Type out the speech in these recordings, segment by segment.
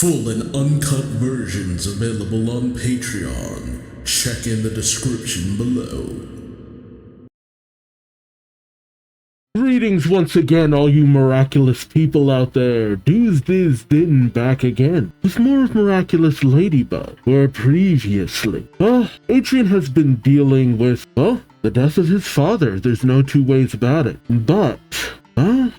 Full and uncut versions available on Patreon. Check in the description below. Greetings once again, all you miraculous people out there. Duuz-Diz-Din back again with more of Miraculous Ladybug, where previously, Adrian has been dealing with, the death of his father. There's no two ways about it. But,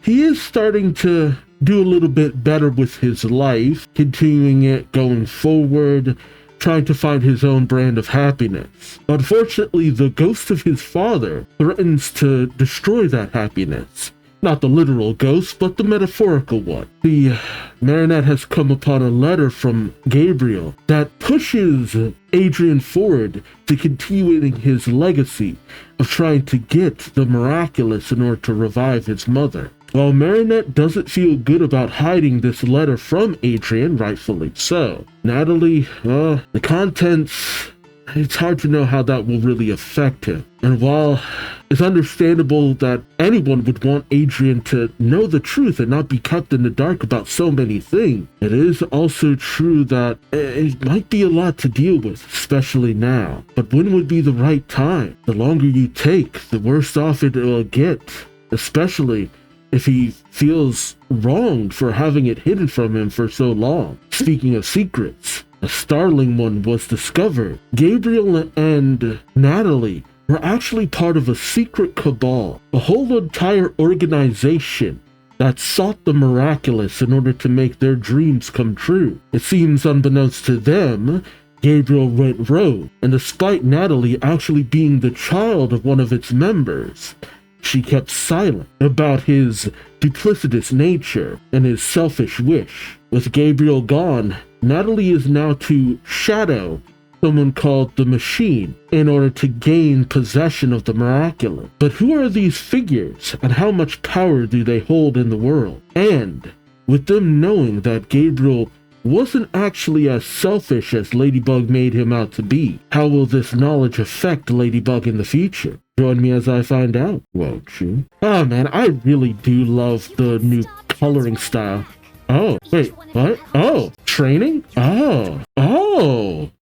he is starting to do a little bit better with his life, continuing it going forward, trying to find his own brand of happiness. Unfortunately, the ghost of his father threatens to destroy that happiness. Not the literal ghost, but the metaphorical one. The Marinette has come upon a letter from Gabriel that pushes Adrian forward to continuing his legacy of trying to get the miraculous in order to revive his mother. While Marinette doesn't feel good about hiding this letter from Adrian, rightfully so, Natalie, the contents, it's hard to know how that will really affect him. And while it's understandable that anyone would want Adrian to know the truth and not be kept in the dark about so many things, it is also true that it might be a lot to deal with, especially now. But when would be the right time? The longer you take, the worse off it will get, especially if he feels wronged for having it hidden from him for so long. Speaking of secrets, a startling one was discovered. Gabriel and Natalie were actually part of a secret cabal, a whole entire organization that sought the miraculous in order to make their dreams come true. It seems unbeknownst to them, Gabriel went rogue, and despite Natalie actually being the child of one of its members, she kept silent about his duplicitous nature and his selfish wish. With Gabriel gone, Natalie is now to shadow someone called the Machine in order to gain possession of the miraculous. But who are these figures, and how much power do they hold in the world? And with them knowing that Gabriel wasn't actually as selfish as Ladybug made him out to be, how will this knowledge affect Ladybug in the future? Join me as I find out, won't you? Oh man, I really do love the new coloring style. Oh, wait, what? Oh, training? Oh,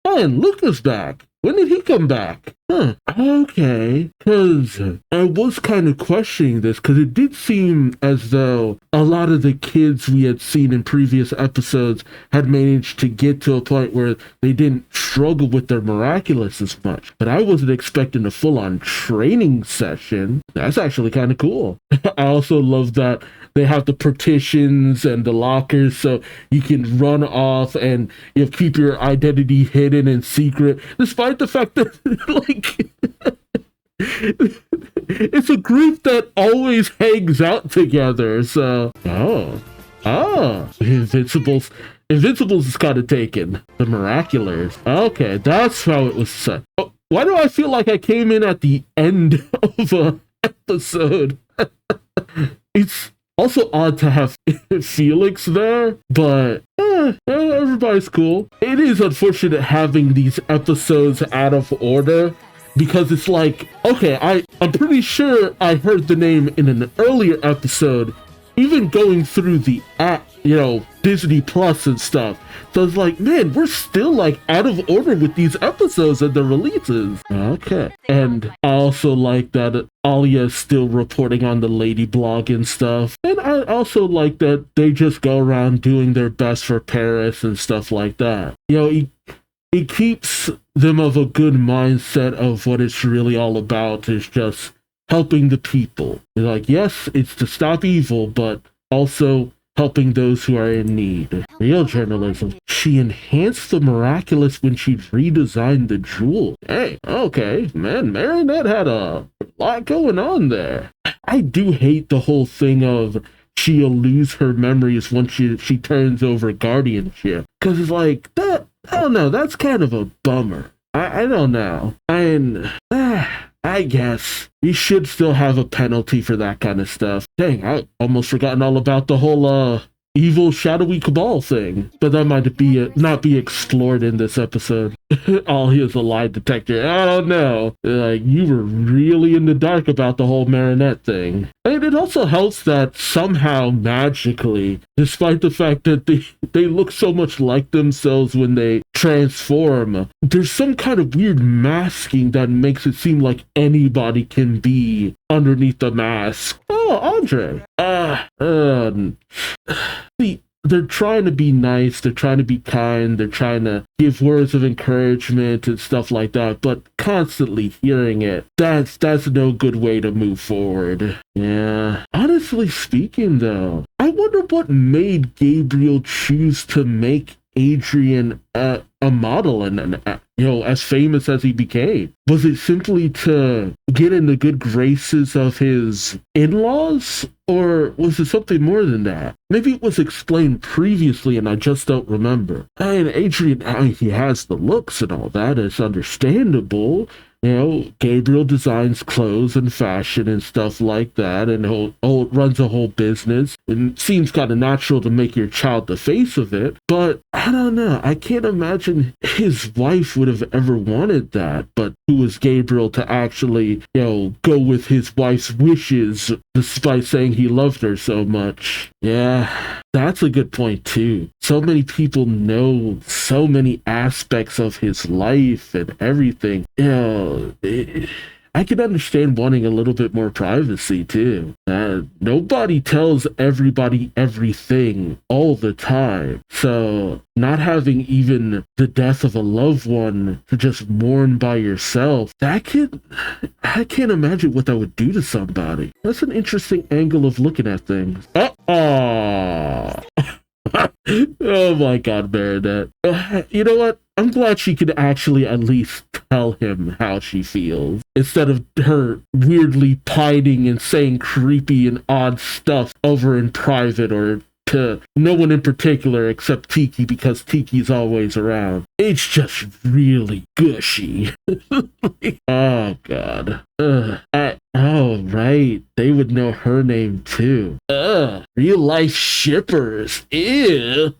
and Luca's back. When did he come back? Okay. Because I was kind of questioning this, because it did seem as though a lot of the kids we had seen in previous episodes had managed to get to a point where they didn't struggle with their miraculous as much. But I wasn't expecting a full-on training session. That's actually kind of cool. I also love that they have the partitions and the lockers so you can run off and keep your identity hidden and secret, despite the fact that, like, it's a group that always hangs out together, so... Invincibles is kind of taken. The Miraculous. Okay, that's how it was set. Oh, why do I feel like I came in at the end of an episode? It's also odd to have Felix there, but everybody's cool. It is unfortunate having these episodes out of order, because it's like, okay, I'm pretty sure I heard the name in an earlier episode, even going through the app, Disney Plus and stuff. So it's like, man, we're still like out of order with these episodes and the releases. Okay. And I also like that Alia is still reporting on the Lady blog and stuff. And I also like that they just go around doing their best for Paris and stuff like that. It keeps them of a good mindset of what it's really all about, is just helping the people. They're like, yes, it's to stop evil, but also helping those who are in need. Real journalism. She enhanced the miraculous when she redesigned the jewel. Hey, okay, man, Marinette had a lot going on there. I do hate the whole thing of she'll lose her memories once she turns over guardianship. Because it's like, that, I don't know, that's kind of a bummer. I don't know. I guess we should still have a penalty for that kind of stuff. Dang, I almost forgotten all about the whole evil shadowy cabal thing. But that might not be explored in this episode. All he is a lie detector. I don't know. Like, you were really in the dark about the whole Marinette thing. And it also helps that somehow magically, despite the fact that they look so much like themselves when they transform, there's some kind of weird masking that makes it seem like anybody can be underneath the mask. Oh, Andre. See, they're trying to be nice, they're trying to be kind, they're trying to give words of encouragement and stuff like that, but constantly hearing it, that's no good way to move forward. Yeah. Honestly speaking, though, I wonder what made Gabriel choose to make Adrian a model and as famous as he became. Was it simply to get in the good graces of his in-laws, or was it something more than that? Maybe it was explained previously and I just don't remember. And Adrian, he has the looks and all that, it's understandable. Gabriel designs clothes and fashion and stuff like that, and runs a whole business, and it seems kind of natural to make your child the face of it, but I don't know. I can't imagine his wife would have ever wanted that, but who was Gabriel to actually, go with his wife's wishes, despite saying he loved her so much? Yeah, that's a good point too. So many people know so many aspects of his life and everything. I can understand wanting a little bit more privacy too. Nobody tells everybody everything all the time. So not having even the death of a loved one to just mourn by yourself, I can't imagine what that would do to somebody. That's an interesting angle of looking at things. Oh my god, Marinette. You know what? I'm glad she could actually at least tell him how she feels, instead of her weirdly pining and saying creepy and odd stuff over in private or to no one in particular except Tiki, because Tiki's always around. It's just really gushy. Oh god. Oh right, they would know her name too. Real life shippers. Ew.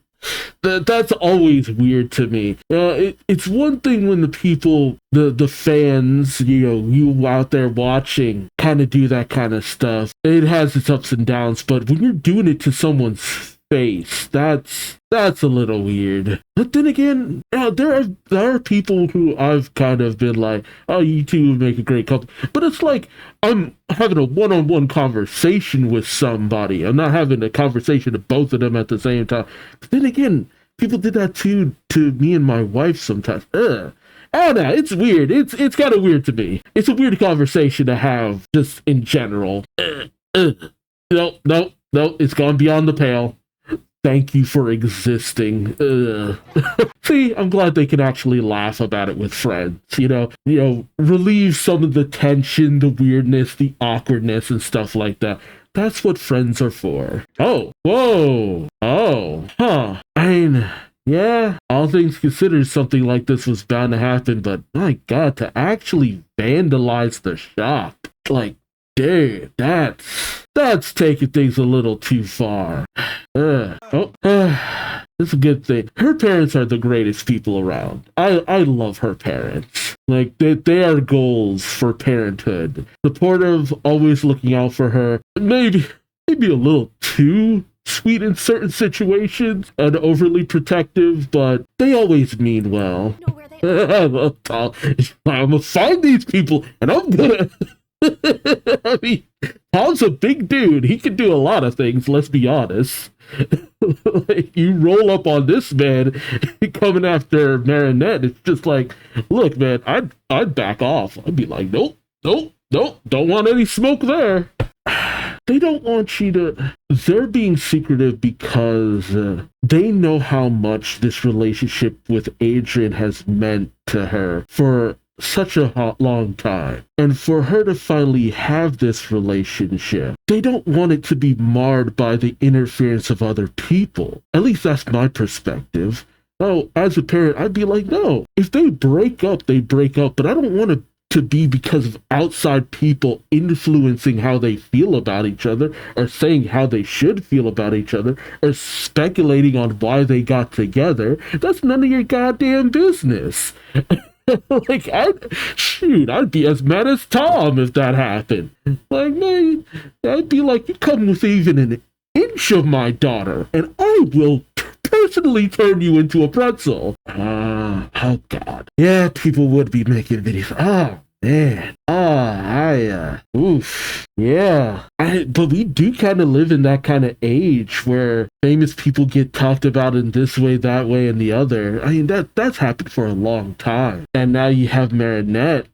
That's always weird to me. It's one thing when the people, the fans, you out there watching, kind of do that kind of stuff. It has its ups and downs, but when you're doing it to someone's face, that's a little weird. But then again, there are people who I've kind of been like, oh, you two would make a great couple. But it's like I'm having a one-on-one conversation with somebody. I'm not having a conversation with both of them at the same time. But then again, people did that too to me and my wife sometimes. I don't know, it's weird. It's kind of weird to me. It's a weird conversation to have just in general. No, it's gone beyond the pale. Thank you for existing. See, I'm glad they can actually laugh about it with friends, relieve some of the tension, the weirdness, the awkwardness, and stuff like that. That's what friends are for. Oh, whoa, oh, huh. I mean, yeah, all things considered, something like this was bound to happen, but my god, to actually vandalize the shop, like, dude, that's taking things a little too far. It's a good thing. Her parents are the greatest people around. I love her parents. Like, they are goals for parenthood. Supportive, always looking out for her. Maybe a little too sweet in certain situations and overly protective, but they always mean well. I'm gonna find these people and I'm gonna... I mean, Tom's a big dude. He can do a lot of things, let's be honest. Like, you roll up on this man coming after Marinette, it's just like, look, man, I'd back off. I'd be like, nope, don't want any smoke there. They don't want you to... They're being secretive because they know how much this relationship with Adrian has meant to her for such a long time. And for her to finally have this relationship, they don't want it to be marred by the interference of other people. At least that's my perspective. Oh, as a parent, I'd be like, no, if they break up, they break up, but I don't want to to be because of outside people influencing how they feel about each other, or saying how they should feel about each other, or speculating on why they got together, that's none of your goddamn business. Like, I'd be as mad as Tom if that happened. Like, man, I'd be like, you come with even an inch of my daughter, and I will personally turn you into a pretzel. Oh God. Yeah, people would be making videos. Oh man. Oof. Yeah. But we do kind of live in that kind of age where famous people get talked about in this way, that way, and the other. I mean, that's happened for a long time. And now you have Marinette.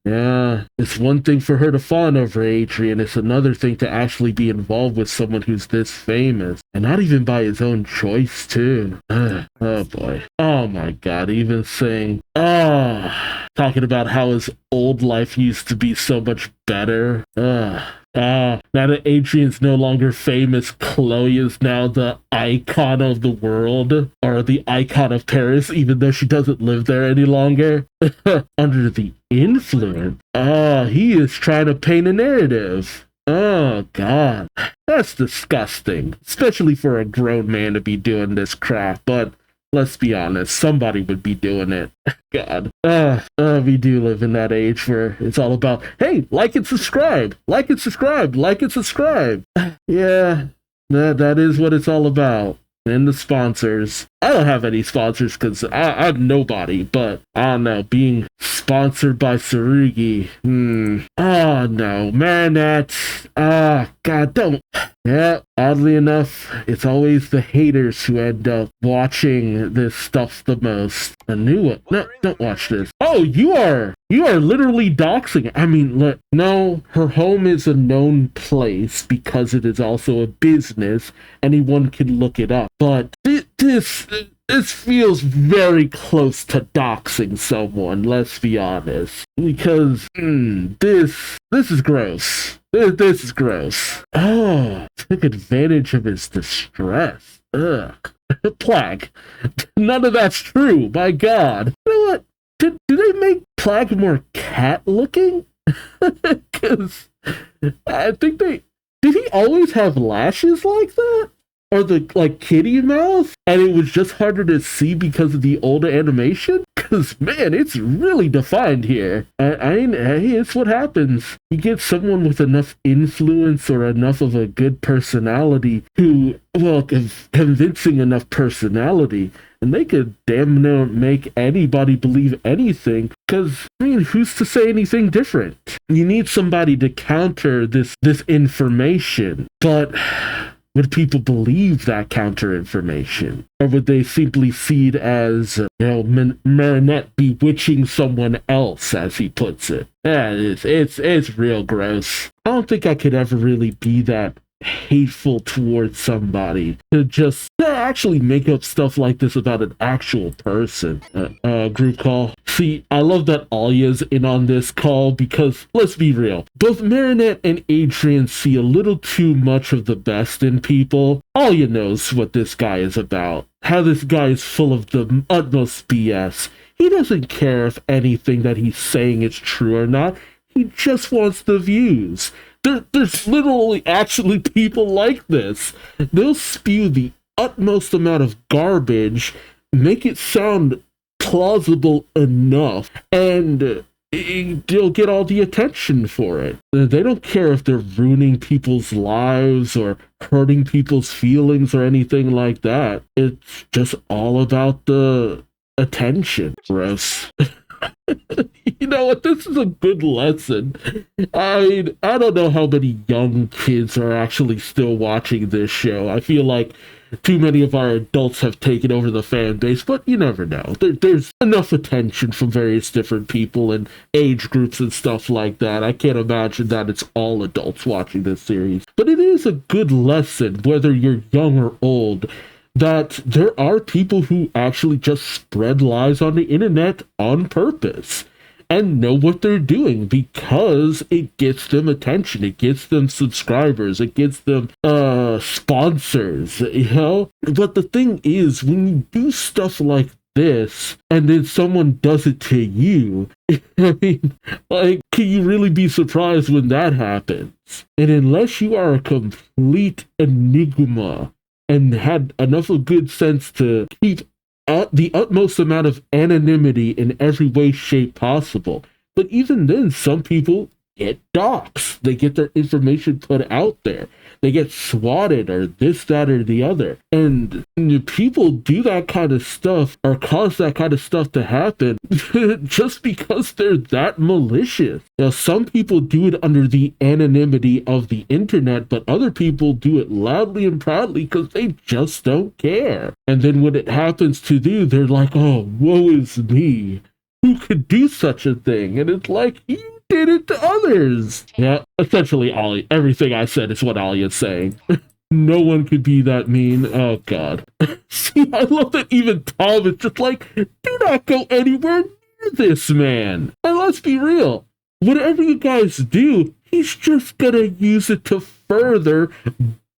Yeah. It's one thing for her to fawn over Adrian. It's another thing to actually be involved with someone who's this famous. And not even by his own choice, too. Oh, boy. Oh, my God. Even saying, talking about how his old life used to be so much better. Now that Adrian's no longer famous, Chloe is now the icon of the world, or the icon of Paris, even though she doesn't live there any longer. Under the influence. He is trying to paint a narrative. Oh, God. That's disgusting. Especially for a grown man to be doing this crap, but let's be honest, somebody would be doing it. God. We do live in that age where it's all about, hey, like and subscribe, like and subscribe, like and subscribe. Yeah, that is what it's all about. And the sponsors. I don't have any sponsors because I'm nobody, but I don't know, being sponsored by Tsurugi. Oh no, Marinette. God, don't. Yeah, oddly enough, it's always the haters who end up watching this stuff the most. A new one. No, don't watch this. Oh, you are literally doxing. I mean, no, her home is a known place because it is also a business. Anyone can look it up. But this feels very close to doxing someone, let's be honest. Because, this is gross. This is gross. Oh, took advantage of his distress. Ugh. Plague. None of that's true, my God. You know what? Did they make Plague more cat-looking? Because I think did he always have lashes like that? Or the, kitty mouth? And it was just harder to see because of the old animation? Because, man, it's really defined here. Hey, it's what happens. You get someone with enough influence or enough of a good personality who, convincing enough personality, and they could damn near make anybody believe anything, because, who's to say anything different? You need somebody to counter this information, but would people believe that counter information? Or would they simply see it as, Marinette bewitching someone else, as he puts it? Yeah, it's real gross. I don't think I could ever really be that hateful towards somebody to just actually make up stuff like this about an actual person. Group call. See, I love that Alya's in on this call because, let's be real, both Marinette and Adrian see a little too much of the best in people. Alya knows what this guy is about. How this guy is full of the utmost BS. He doesn't care if anything that he's saying is true or not. He just wants the views. There's literally actually people like this. They'll spew the utmost amount of garbage, make it sound plausible enough, and they'll get all the attention for it. They don't care if they're ruining people's lives or hurting people's feelings or anything like that. It's just all about the attention. Gross. You know what? This is a good lesson. I don't know how many young kids are actually still watching this show. I feel like too many of our adults have taken over the fan base, but you never know. There's enough attention from various different people and age groups and stuff like that. I can't imagine that it's all adults watching this series. But it is a good lesson, whether you're young or old, that there are people who actually just spread lies on the internet on purpose and know what they're doing because it gets them attention, it gets them subscribers, it gets them sponsors, But the thing is, when you do stuff like this and then someone does it to you, I mean, like, can you really be surprised when that happens? And unless you are a complete enigma and had enough of good sense to keep the utmost amount of anonymity in every way, shape possible. But even then, some people get doxxed. They get their information put out there. They get swatted or this, that, or the other. And people do that kind of stuff or cause that kind of stuff to happen just because they're that malicious. Now, some people do it under the anonymity of the internet, but other people do it loudly and proudly because they just don't care. And then when it happens to you, they're like, oh, woe is me. Who could do such a thing? And it's like, you did it to others. Yeah, essentially, everything I said is what Alia's saying. No one could be that mean. Oh, God. See, I love that even Tom is just like, do not go anywhere near this man. And let's be real. Whatever you guys do, he's just gonna use it to further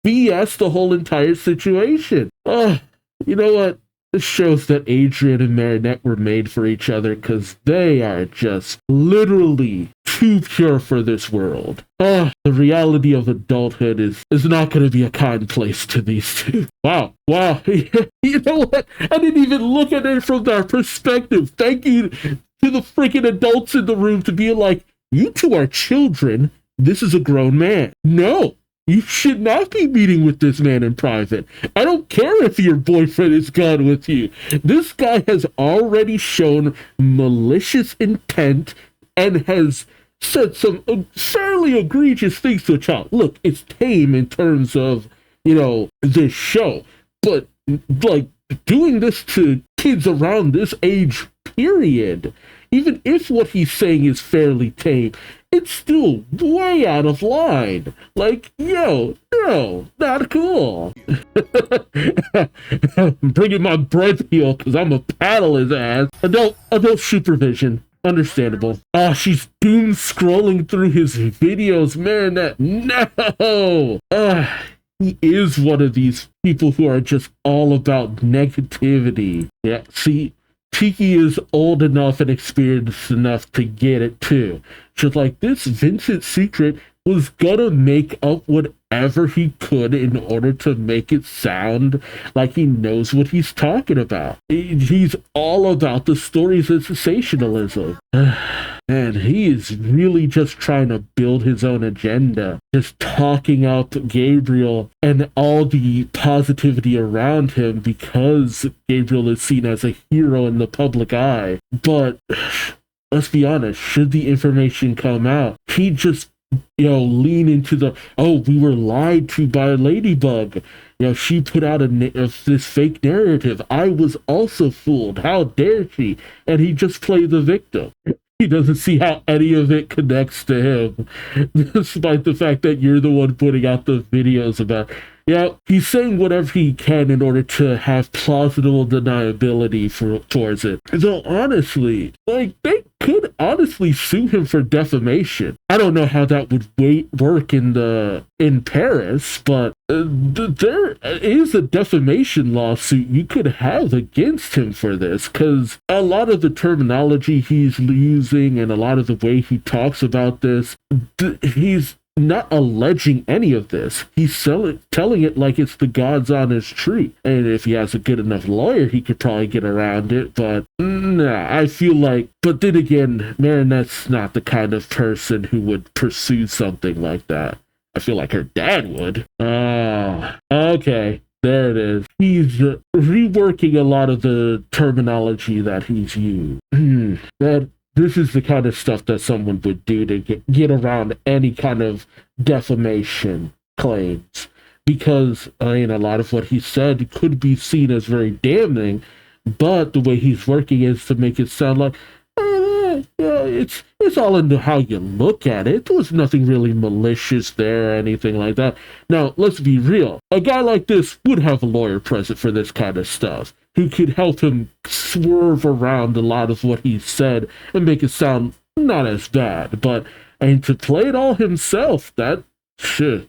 BS the whole entire situation. You know what? This shows that Adrian and Marinette were made for each other because they are just literally too pure for this world. The reality of adulthood is not going to be a kind place to these two. Wow. You know what? I didn't even look at it from that perspective. Thank you to the freaking adults in the room to be like, you two are children. This is a grown man. No. You should not be meeting with this man in private. I don't care if your boyfriend is gone with you. This guy has already shown malicious intent and has said some fairly egregious things to a child. Look, it's tame in terms of, this show. But, like, doing this to kids around this age period, even if what he's saying is fairly tame, it's still way out of line. Like, no, not cool. I'm bringing my bread peel because I'm a paddle his ass. Adult supervision. Understandable. She's doom scrolling through his videos. Marinette, no! He is one of these people who are just all about negativity. Yeah, see, Tiki is old enough and experienced enough to get it too. Just like this Vincent Secret was gonna make up whatever he could in order to make it sound like he knows what he's talking about. He's all about the stories of sensationalism. And he is really just trying to build his own agenda, just talking up Gabriel and all the positivity around him because Gabriel is seen as a hero in the public eye. But let's be honest, should the information come out, he just lean into the, we were lied to by Ladybug. She put out this fake narrative. I was also fooled. How dare she? And he just played the victim. He doesn't see how any of it connects to him, despite the fact that you're the one putting out the videos about. He's saying whatever he can in order to have plausible deniability towards it. So honestly, they could honestly sue him for defamation. I don't know how that would work in Paris, but there is a defamation lawsuit you could have against him for this, because a lot of the terminology he's using and a lot of the way he talks about this, he's not alleging any of this. He's telling it like it's the God's honest truth. And if he has a good enough lawyer, he could probably get around it. But I feel like, but then again, Marinette's not the kind of person who would pursue something like that. I feel like her dad would. Okay. There it is. He's reworking a lot of the terminology that he's used. This is the kind of stuff that someone would do to get around any kind of defamation claims. Because, a lot of what he said could be seen as very damning, but the way he's working is to make it sound like, it's all into how you look at it. There was nothing really malicious there or anything like that. Now, let's be real. A guy like this would have a lawyer present for this kind of stuff, who could help him swerve around a lot of what he said and make it sound not as bad. But, to play it all himself, that's an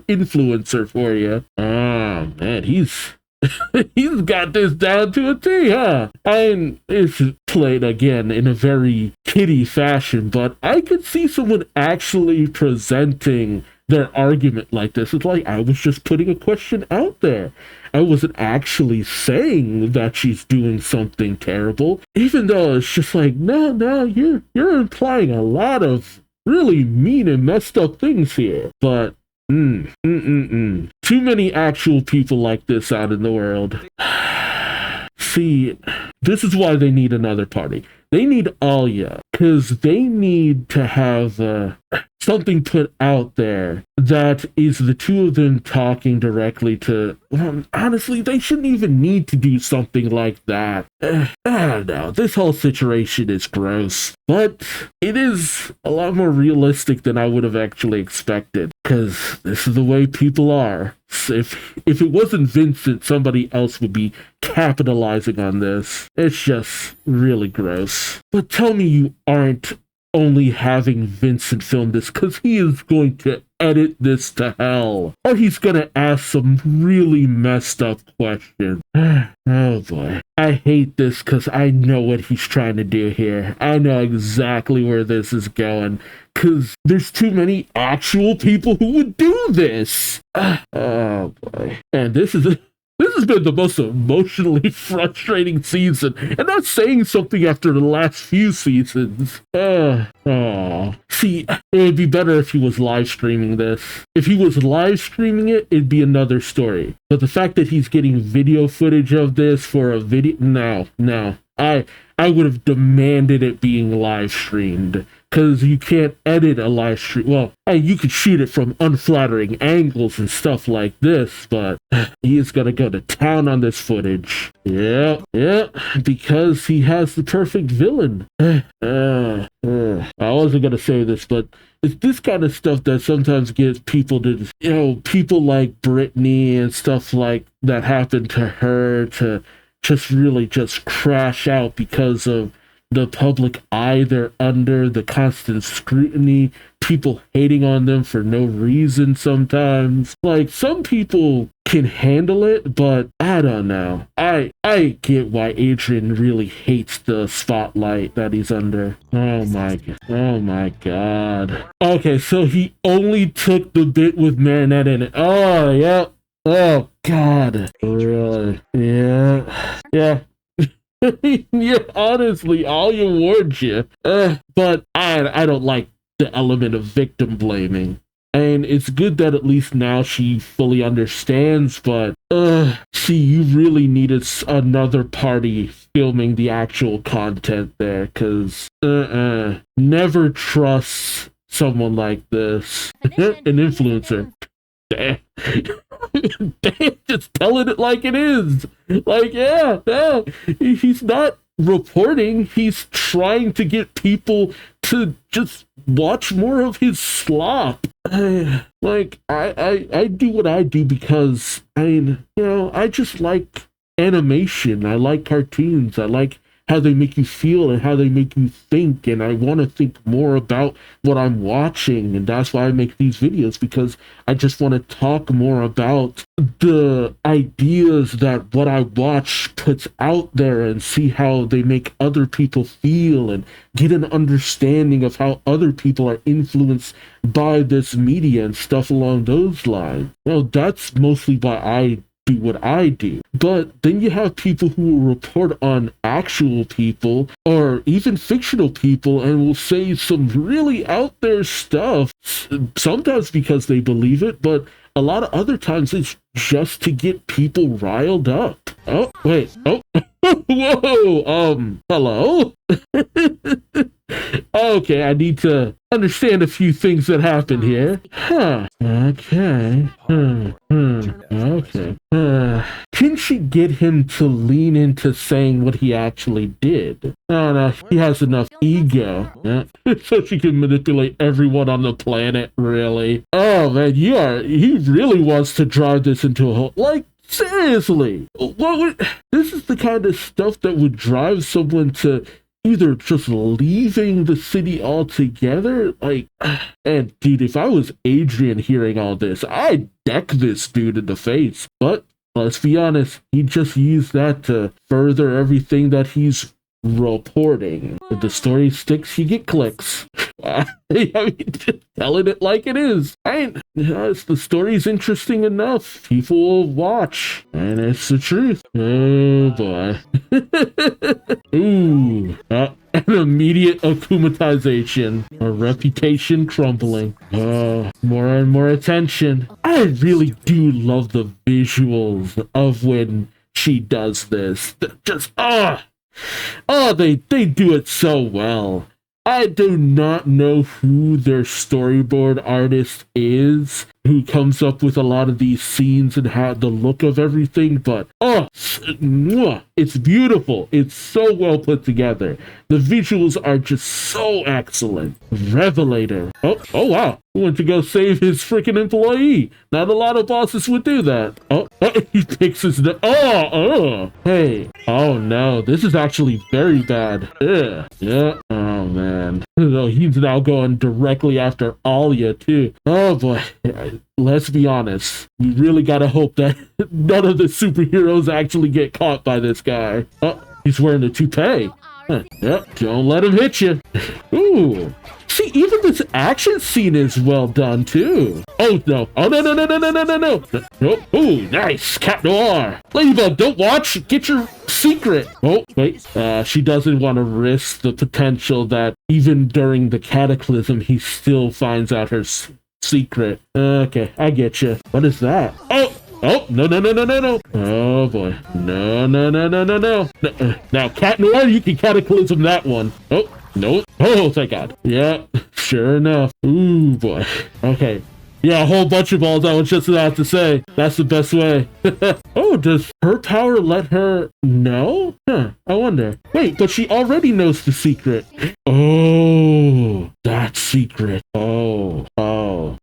influencer for you. Man, he's He's got this down to a T, huh? And it's played again in a very kiddie fashion, but I could see someone actually presenting their argument like this. It's like, I was just putting a question out there. I wasn't actually saying that she's doing something terrible, even though it's just like, no, you're implying a lot of really mean and messed up things here. But too many actual people like this out in the world. See, this is why they need another party. They need Alia, because they need to have something put out there that is the two of them talking directly to... Well, honestly, they shouldn't even need to do something like that. I don't know. This whole situation is gross. But it is a lot more realistic than I would have actually expected, because this is the way people are. If it wasn't Vincent, somebody else would be capitalizing on this. It's just really gross. But tell me you aren't only having Vincent film this, because he is going to edit this to hell. Or he's going to ask some really messed up questions. Oh boy. I hate this because I know what he's trying to do here. I know exactly where this is going. Because there's too many actual people who would do this. Oh boy. And this has been the most emotionally frustrating season, and that's saying something after the last few seasons. See, it'd be better if he was live streaming this. If he was live streaming it, it'd be another story. But the fact that he's getting video footage of this for a video, no. I would have demanded it being live streamed, because you can't edit a live stream. Well, you could shoot it from unflattering angles and stuff like this, but he is gonna go to town on this footage. Yeah, because he has the perfect villain. I wasn't gonna say this, but it's this kind of stuff that sometimes gets people to, people like Brittany and stuff like that happened to her to just really just crash out because of the public eye they're under, the constant scrutiny, people hating on them for no reason sometimes. Like, some people can handle it, but I don't know. I get why Adrian really hates the spotlight that he's under. Oh my god. Okay, so he only took the bit with Marinette in it. Oh, yeah. Oh, God. Really? Yeah. Yeah, honestly, Alia warned you. But I don't like the element of victim blaming. And it's good that at least now she fully understands, but see, you really needed another party filming the actual content there, because never trust someone like this. An influencer. Damn. Just telling it like it is. Like, yeah, he's not reporting, he's trying to get people to just watch more of his slop. I do what I do because I just like animation. I like cartoons. I like how they make you feel and how they make you think, and I want to think more about what I'm watching, and that's why I make these videos, because I just want to talk more about the ideas that what I watch puts out there and see how they make other people feel and get an understanding of how other people are influenced by this media and stuff along those lines. That's mostly why I do what I do. But then you have people who will report on actual people or even fictional people and will say some really out there stuff, sometimes because they believe it, but a lot of other times it's just to get people riled up. Oh, wait. Oh, whoa. Hello? Okay, I need to understand a few things that happened here. Okay. Okay. Can she get him to lean into saying what he actually did? Oh no, he has enough ego. So she can manipulate everyone on the planet, really. Oh man, he really wants to drive this into a whole, like, seriously. This is the kind of stuff that would drive someone to either just leaving the city altogether, and dude, if I was Adrian hearing all this, I'd deck this dude in the face. But let's be honest, he just used that to further everything that he's reporting. If the story sticks, you get clicks. I mean, telling it like it is. Yes, the story's interesting enough. People will watch, and it's the truth. Oh boy. Ooh, an immediate akumatization, a reputation crumbling. More and more attention. I really do love the visuals of when she does this. Just they do it so well. I do not know who their storyboard artist is, who comes up with a lot of these scenes and how the look of everything, but it's beautiful. It's so well put together. The visuals are just so excellent. Revelator. Oh wow. He went to go save his freaking employee. Not a lot of bosses would do that. He picks his hey. Oh no, this is actually very bad. Yeah. Oh man. So he's now going directly after Alia too. Oh boy. Let's be honest. We really gotta hope that none of the superheroes actually get caught by this guy. He's wearing a toupee. Yep, don't let him hit you. Ooh. See, even this action scene is well done too. Oh no. Oh no. Nope. Ooh, nice. Cat Noir. Ladybug, don't watch. Get your secret. Oh, wait. She doesn't want to risk the potential that even during the cataclysm, he still finds out her secret. Okay, I get you. What is that? Oh, no. Oh boy. No. Now, Cat Noir, you can cataclysm that one. Oh, no. Oh, thank God. Yeah, sure enough. Ooh, boy. Okay. Yeah, a whole bunch of balls, I was just about to say. That's the best way. Oh, does her power let her know? I wonder. Wait, but she already knows the secret. Oh, that secret. Oh.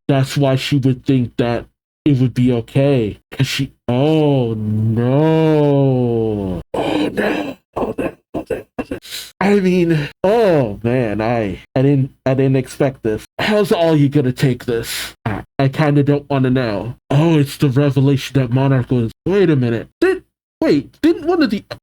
That's why she would think that it would be okay. Cause she, oh no. I mean, oh man, I didn't expect this. How's all you gonna take this? I kinda don't wanna know. Oh, it's the revelation that Monarch was. Wait a minute. There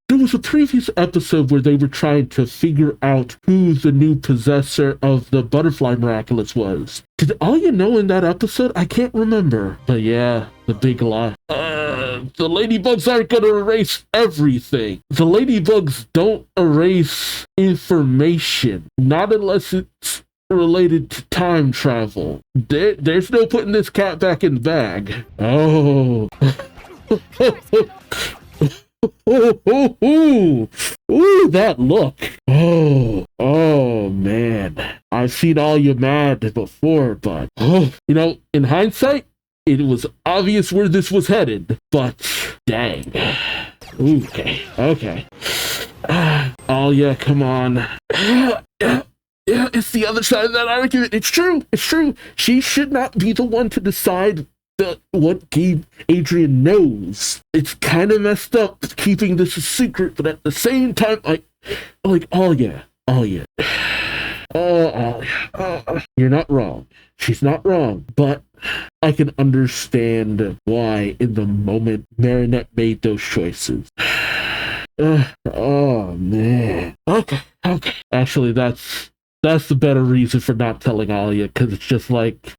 was a previous episode where they were trying to figure out who the new possessor of the butterfly miraculous was. Did all you know in that episode? I can't remember. But yeah, the big lie. The ladybugs aren't gonna erase everything. The ladybugs don't erase information. Not unless it's related to time travel. There's no putting this cat back in the bag. Oh. Ooh, that look. Oh, man. I've seen all you mad before, but, in hindsight, it was obvious where this was headed, but dang. Okay. Alia, come on. Yeah, it's the other side of that argument. It's true. She should not be the one to decide what Adrian knows. It's kind of messed up keeping this a secret, but at the same time, Alia. You're not wrong. She's not wrong, but I can understand why in the moment Marinette made those choices. Oh man. Okay. Actually, that's the better reason for not telling Alia, because it's just like,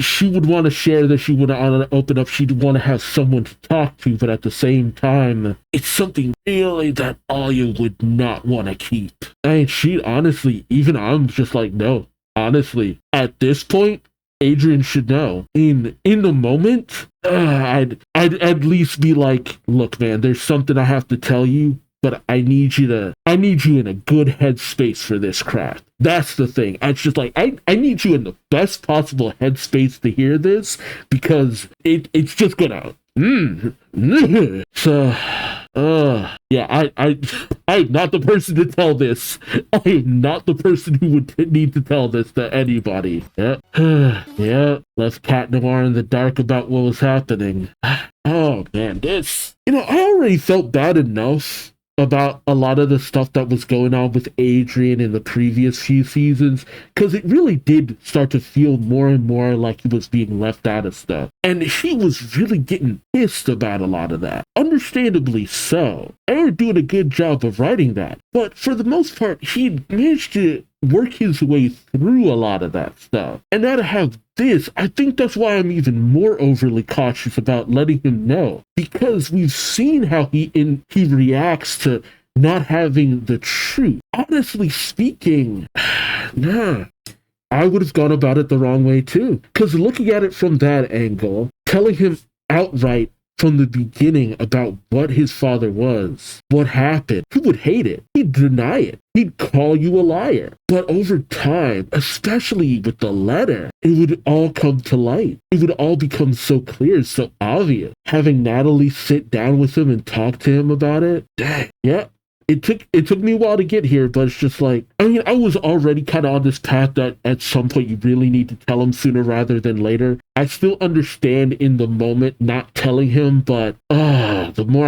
she would want to share this, she would want to open up, she'd want to have someone to talk to, but at the same time, it's something really that Alia would not want to keep. And she honestly, even I'm just like, no. Honestly, at this point, Adrian should know. In the moment, I'd at least be like, look, man, there's something I have to tell you, but I need you in a good headspace for this craft. That's the thing. It's just like, I need you in the best possible headspace to hear this, because it's just gonna, So, yeah, I'm not the person to tell this. I am not the person who would need to tell this to anybody. Yeah, left Cat Noir in the dark about what was happening. Oh man, I already felt bad enough about a lot of the stuff that was going on with Adrian in the previous few seasons, because it really did start to feel more and more like he was being left out of stuff. And he was really getting pissed about a lot of that. Understandably so. They were doing a good job of writing that. But for the most part, he managed to work his way through a lot of that stuff. And now to have this, I think that's why I'm even more overly cautious about letting him know. Because we've seen how he reacts to not having the truth. Honestly speaking, nah. I would have gone about it the wrong way too. Because looking at it from that angle, telling him outright from the beginning about what his father was, what happened, he would hate it. He'd deny it. He'd call you a liar. But over time, especially with the letter, it would all come to light. It would all become so clear, so obvious. Having Natalie sit down with him and talk to him about it, dang, yeah. It took me a while to get here, but it's just like, I mean, I was already kind of on this path that at some point you really need to tell him sooner rather than later. I still understand in the moment not telling him, but the more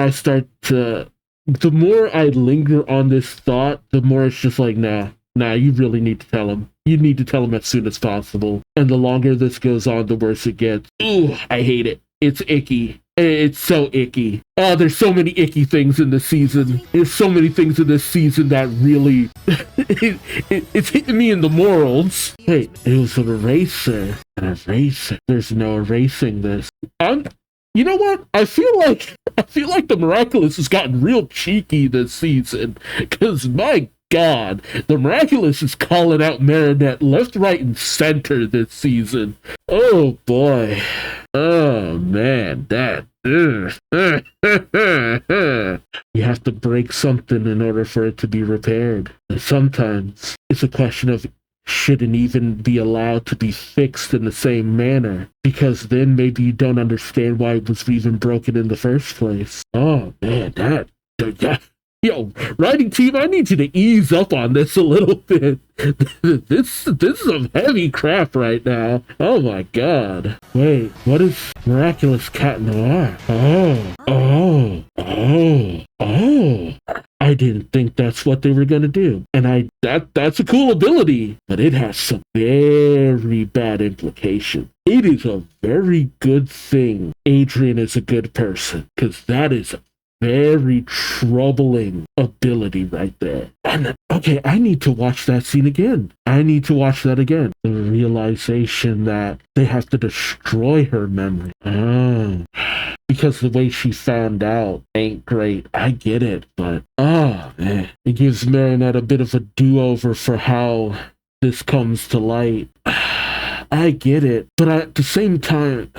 I linger on this thought, the more it's just like, nah, you really need to tell him. You need to tell him as soon as possible. And the longer this goes on, the worse it gets. Ooh, I hate it. It's icky. It's so icky. Oh, there's so many icky things in this season. There's so many things in this season that really... it's hitting me in the morals. Wait, it was an eraser. An eraser. There's no erasing this. You know what? I feel like the Miraculous has gotten real cheeky this season. Because, my God, the Miraculous is calling out Marinette left, right, and center this season. Oh, boy. Oh, man, that... You have to break something in order for it to be repaired. And sometimes it's a question of shouldn't even be allowed to be fixed in the same manner, because then maybe you don't understand why it was even broken in the first place. Oh, man, yeah. Yo, writing team, I need you to ease up on this a little bit. This is some heavy crap right now. Oh my God. Wait, what is Miraculous Cat Noir? Oh. I didn't think that's what they were gonna do. And that's a cool ability, but it has some very bad implications. It is a very good thing Adrian is a good person, because that is a very troubling ability right there. And okay, I need to watch that scene again. The realization that they have to destroy her memory. Oh. Because the way she found out ain't great. I get it, but man. It gives Marinette a bit of a do-over for how this comes to light. I get it, but at the same time...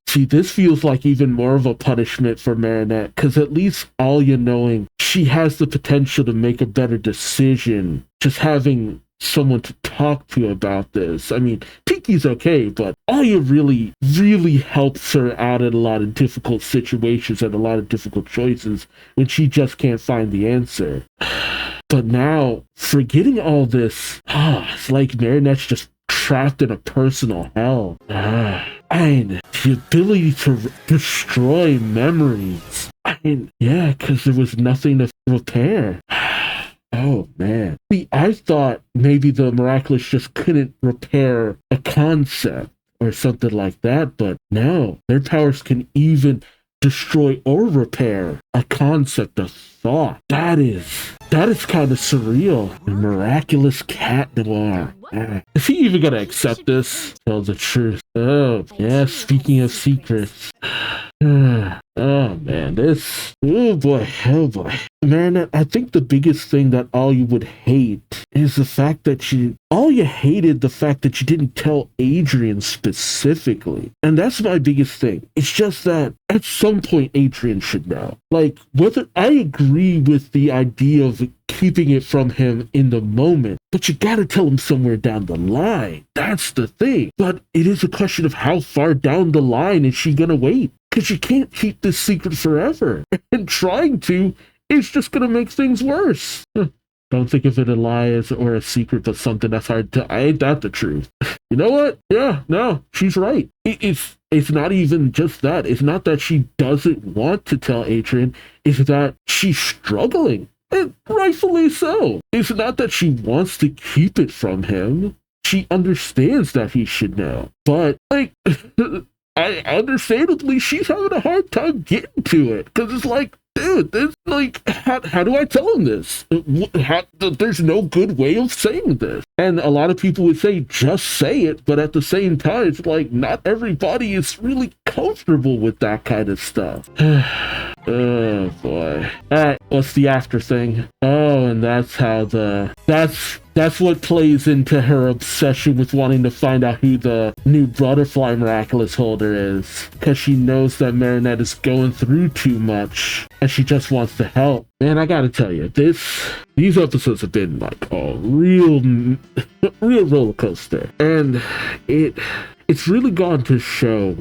see, this feels like even more of a punishment for Marinette, because at least Alia knowing she has the potential to make a better decision, just having someone to talk to about this. I mean, Pinky's okay, but Alia really, really helps her out in a lot of difficult situations and a lot of difficult choices when she just can't find the answer. But now, forgetting all this, it's like Marinette's just trapped in a personal hell. And the ability to destroy memories. Yeah, because there was nothing to repair. Oh, man. See, I thought maybe the Miraculous just couldn't repair a concept or something like that, but no, their powers can even destroy or repair a concept, a thought. That is kind of surreal. The Miraculous Cat Noir. Is he even gonna accept this? Tell the truth. Oh, yeah, speaking of secrets. Oh man, oh boy. Marinette, I think the biggest thing that Alia would hate is the fact that Alia hated the fact that you didn't tell Adrian specifically. And that's my biggest thing. It's just that at some point Adrian should know. Like, whether I agree with the idea of keeping it from him in the moment, but you gotta tell him somewhere down the line. That's the thing. But it is a question of how far down the line is she gonna wait? Because you can't keep this secret forever. And trying to is just gonna make things worse. Don't think of it a lie or a secret, but something that's hard to... Ain't that the truth? You know what? Yeah, no, she's right. If it's not even just that. It's not that she doesn't want to tell Adrian, it's that she's struggling. And rightfully so. It's not that she wants to keep it from him. She understands that he should know. But, like, understandably, she's having a hard time getting to it. Because it's like, dude, this, like, how do I tell him this? There's no good way of saying this. And a lot of people would say, just say it. But at the same time, it's like, not everybody is really comfortable with that kind of stuff. Oh, boy. Alright, what's the after thing? Oh, and that's how that's what plays into her obsession with wanting to find out who the new Butterfly Miraculous holder is. Because she knows that Marinette is going through too much, and she just wants to help. Man, I gotta tell you, these episodes have been like a real roller coaster. And it's really gone to show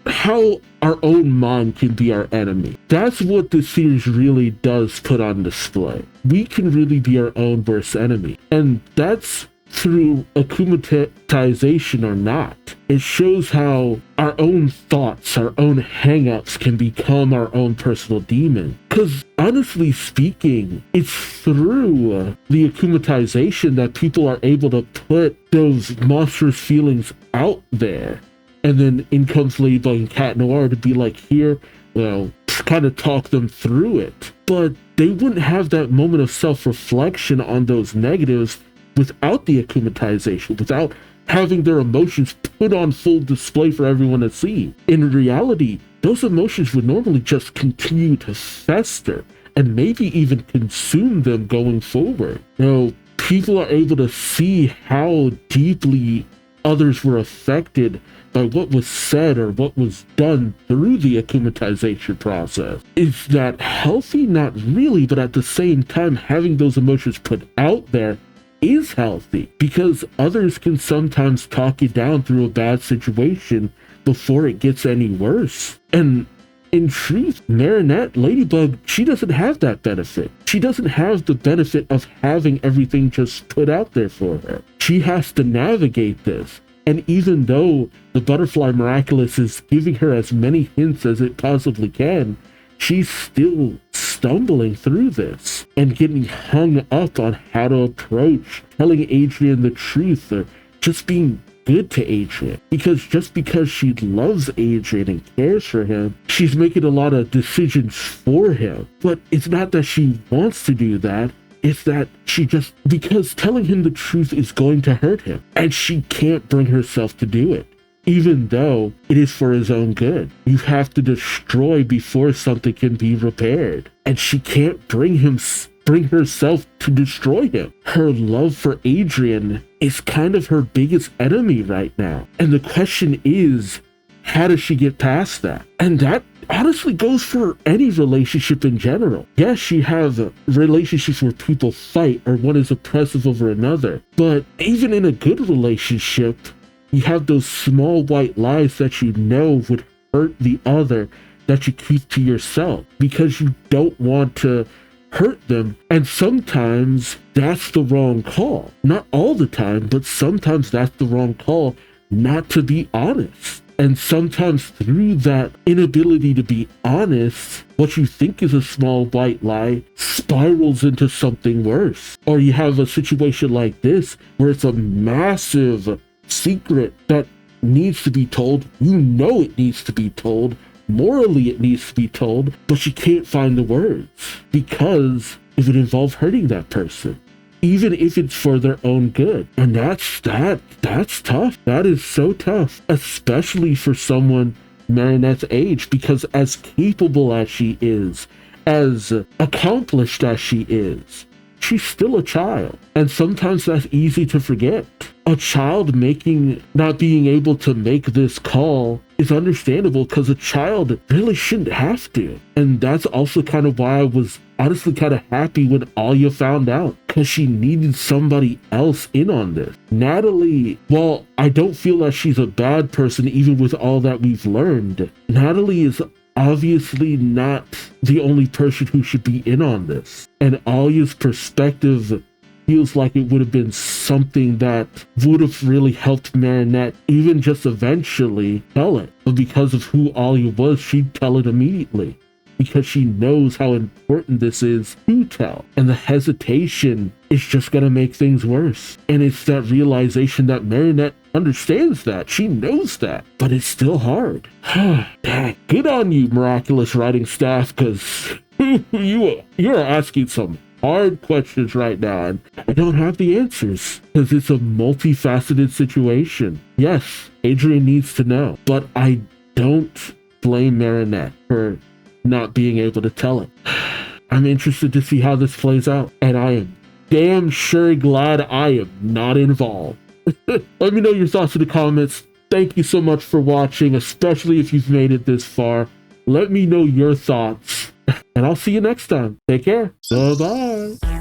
how our own mind can be our enemy. That's what this series really does put on display. We can really be our own worst enemy. And that's through akumatization or not. It shows how our own thoughts, our own hang-ups can become our own personal demon. Because honestly speaking, it's through the akumatization that people are able to put those monstrous feelings out there. And then in comes Ladybug and Cat Noir to be like, here, well, kind of talk them through it. But they wouldn't have that moment of self-reflection on those negatives without the akumatization, without having their emotions put on full display for everyone to see. In reality, those emotions would normally just continue to fester and maybe even consume them going forward. You know, people are able to see how deeply others were affected by what was said or what was done through the akumatization process. Is that healthy? Not really, but at the same time, having those emotions put out there is healthy, because others can sometimes talk you down through a bad situation before it gets any worse. And in truth, Marinette, Ladybug, she doesn't have that benefit. She doesn't have the benefit of having everything just put out there for her. She has to navigate this. And even though the Butterfly Miraculous is giving her as many hints as it possibly can, she's still stumbling through this and getting hung up on how to approach telling Adrian the truth or just being good to Adrian. Because just because she loves Adrian and cares for him, she's making a lot of decisions for him. But it's not that she wants to do that. It's that she just, because telling him the truth is going to hurt him, and she can't bring herself to do it, even though it is for his own good. You have to destroy before something can be repaired, and she can't bring herself to destroy him. Her love for Adrian is kind of her biggest enemy right now, and the question is, how does she get past that? And that honestly goes for any relationship in general. Yes, she has relationships where people fight or one is oppressive over another, but even in a good relationship, you have those small white lies that you know would hurt the other that you keep to yourself because you don't want to hurt them. And sometimes that's the wrong call. Not all the time, but sometimes that's the wrong call not to be honest. And sometimes through that inability to be honest, what you think is a small white lie spirals into something worse. Or you have a situation like this where it's a massive secret that needs to be told. You know it needs to be told. Morally it needs to be told, but you can't find the words because it would involve hurting that person, even if it's for their own good. And that's tough. That is so tough, especially for someone Marinette's age, because as capable as she is, as accomplished as she is, she's still a child. And sometimes that's easy to forget. A child not being able to make this call is understandable because a child really shouldn't have to. And that's also kind of why I was honestly kind of happy when Alia found out, because she needed somebody else in on this. Natalie, while I don't feel that she's a bad person even with all that we've learned, Natalie is obviously not the only person who should be in on this. And Alia's perspective feels like it would have been something that would have really helped Marinette even just eventually tell it. But because of who Ollie was, she'd tell it immediately. Because she knows how important this is to tell. And the hesitation is just gonna make things worse. And it's that realization that Marinette understands that. She knows that. But it's still hard. Dang. Good on you, Miraculous writing staff, because you're asking some hard questions right now, and I don't have the answers because it's a multifaceted situation. Yes, Adrian needs to know, but I don't blame Marinette for not being able to tell it. I'm interested to see how this plays out, and I am damn sure glad I am not involved. Let me know your thoughts in the comments. Thank you so much for watching, especially if you've made it this far. Let me know your thoughts, and I'll see you next time. Take care. Bye-bye.